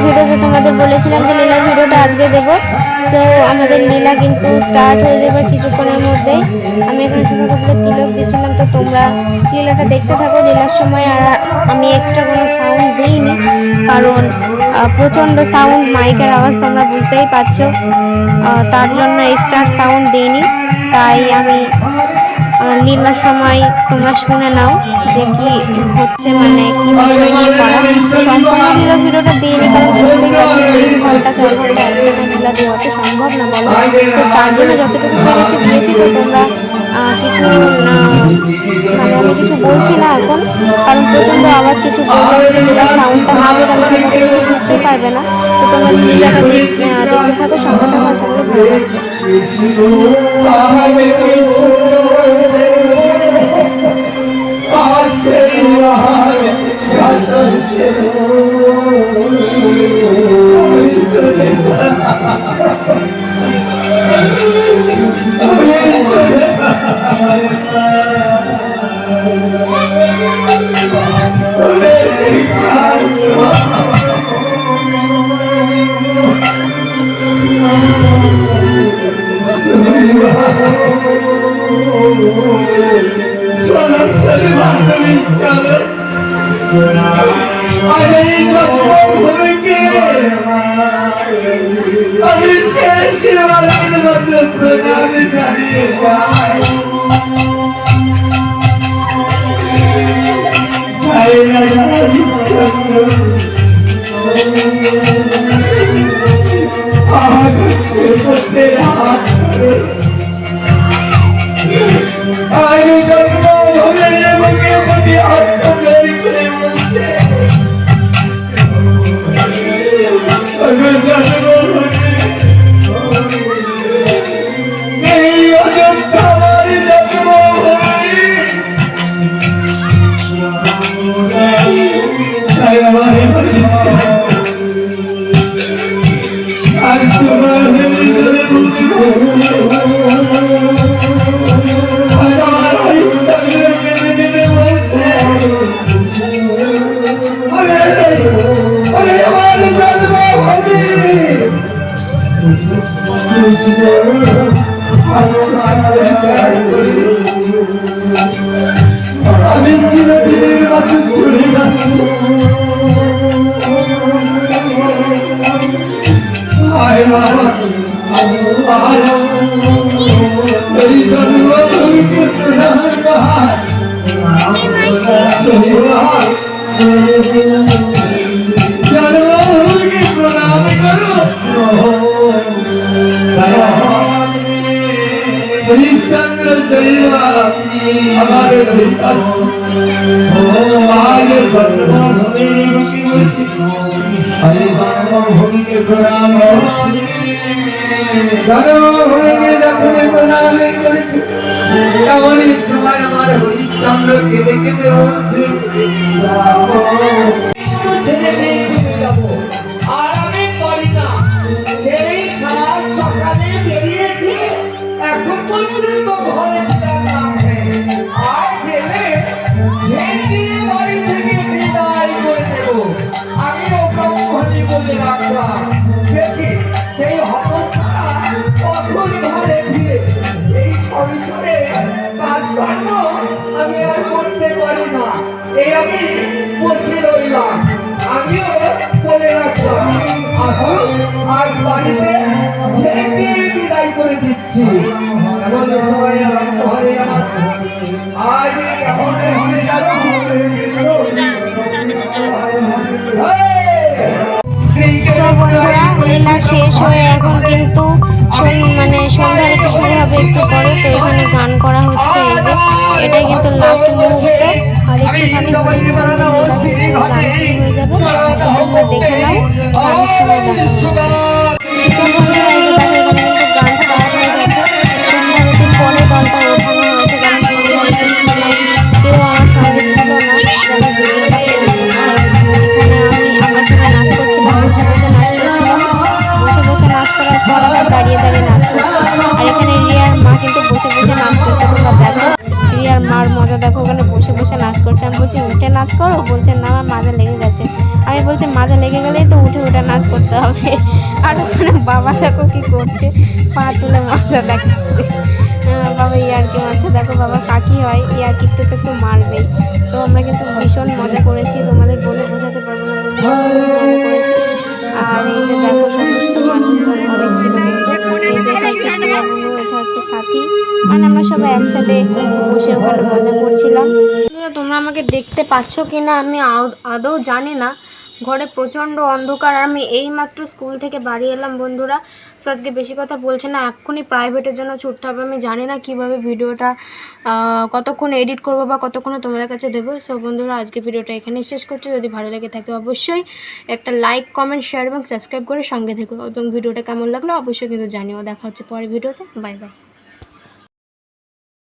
ভিডিওতে তোমাদের বলেছিলাম যে লীলার ভিডিওটা আজকে দেবো। সো আমাদের লীলা কিন্তু স্টার্ট হয়ে যাবে কিছুক্ষণের মধ্যেই। আমি এখানে শুধু তিলক দিচ্ছিলাম, তো তোমরা লীলাটা দেখতে থাকো লীলার সময়। আর আমি এক্সট্রা কোনো সাউন্ড দিইনি, কারণ প্রচণ্ড সাউন্ড, মাইকের আওয়াজ তোমরা বুঝতেই পারছো, তার জন্য এক্সট্রা সাউন্ড দিইনি। তাই আমি লীলার সময় তোমরা শুনে নাও যে কি হচ্ছে, মানে কি বিষয় নিয়ে করা। সম্পূর্ণ লীলা ভিডিওটা দিইনি, কারণ বুঝতেই পারছি 3 ঘন্টা 4 ঘন্টা একদিনে লীলা দেওয়া তো সম্ভব না বলো। তো তার জন্য যতটুকু পেরেছি দিয়েছি। তো তোমরা কিছু মানে আমি কিছু বলছি না এখন, কারণ প্রচণ্ড আওয়াজ, কিছু বললে যদি লীলার সাউন্ডটা না বের আমি তোমরা কিছু বুঝতেই পারবে না। তো তোমরা লীলাটা দেখতে থাকো, সঙ্গে থাকো, আশা করি ভালো লাগবে। আমি চিরদিনের মতো চলে যাচ্ছি। मेरी जरूरत प्रणाम करो हरिश्चंद्र शरीर हमारे विकास आगे जन्माष्टमी हरे जन्मभूमि के प्रणाम जन्मभूमि के যখন প্রণাম করেছি এমনই সময় আমার হরিশ্চন্দ্র কেঁদে কেঁদে বলছে ছেলে মেয়ে চলে যাবো, আর আমি পারি না। সেই সাত সকালে বেরিয়েছি, এখন পর্যন্ত ঘরে আর জেলে ঝেঁকে বাড়ি থেকে বিদায় করে দেব। আমিও ব্রহ্মণী বলে রাখলাম, দেখি সেই হতছাড়া কখন ঘরে ফিরে। এই সংসারে কাজকর্ম আমি আর করতে পারি না, এই আমি বসে রইলাম। আমিও বলে রাখলাম, আসুন আজ বাড়িতে ঝেঁকে বিদায় করে দিচ্ছি। এমন সময় ঘরে আমার আজ কেমন ঘুরে যাচ্ছি। লীলা শেষ হয়ে এখন কিন্তু মানে সন্ধ্যার একটু শুরু হবে একটু পরে। তো এখানে গান করা হচ্ছে, এই যে এটাই কিন্তু লাস্ট মুহূর্ত। আর একটুখানি হয়ে যাবে, তোমরা দেখে নাও, গানের সময় দেখা হচ্ছে। গান স্টার্ট হয়ে গেছে, সন্ধ্যারতির পরে দলটা ওঠানো হয়েছে, কারণ কেউ আমার সঙ্গে ছিল না যারা ভিডিওটা এখানে আমরা সবাই নাচ করছিলাম, বসে বসে নাচ করছিলাম, বসে বসে নাচ করার পর আবার দাঁড়িয়ে দাঁড়িয়ে নাচ করছি। আর এখানে রিয়ার মা কিন্তু বসে বসে নাচ করছে, তোমরা দেখো রিয়ার মার মজা দেখো, ওখানে বসে বসে নাচ করছে। আমি বলছি উঠে নাচ করো, বলছে না আমার মাজা লেগে গেছে। আমি বলছে মাজা লেগে গেলেই তো উঠে উঠে নাচ করতে হবে। আর ওখানে বাবা দেখো কি করছে, পা তুলে মাজা দেখাচ্ছে। বাবা ইয়ার্কি মারছে, দেখো বাবা কাকি হয়, ইয়ার্কি একটু তো একটু মারবেই। তো আমরা কিন্তু ভীষণ মজা করেছি, তোমাদের বলে বোঝাতে পারবো না বন্ধুরা, খুব মজা করেছি। আর এই যে দেখো সমস্ত মানুষজন অনেক ছিল বন্ধু। এই যে এটা হচ্ছে প্রিয়া বন্ধু, এটা হচ্ছে সাথী, মানে আমরা সবাই একসাথে বসে ওখানে মজা করছিলাম। বন্ধুরা, তোমরা আমাকে দেখতে পাচ্ছ কিনা আমি আদৌ জানি না, ঘরে প্রচণ্ড অন্ধকার। আর আমি এইমাত্র স্কুল থেকে বাড়ি এলাম বন্ধুরা। সো আজকে বেশি কথা বলছে না, এক্ষুনি প্রাইভেটের জন্য ছুটতে হবে। আমি জানি না কিভাবে ভিডিওটা কতক্ষণ এডিট করবো বা কতক্ষণে তোমাদের কাছে দেবো। সো বন্ধুরা, আজকে ভিডিওটা এখানেই শেষ করছি। যদি ভালো লেগে থাকে অবশ্যই একটা লাইক, কমেন্ট, শেয়ার এবং সাবস্ক্রাইব করে সঙ্গে থেকো, এবং ভিডিওটা কেমন লাগলো অবশ্যই কিন্তু জানিও। দেখা হচ্ছে পরের ভিডিওতে। Bye bye.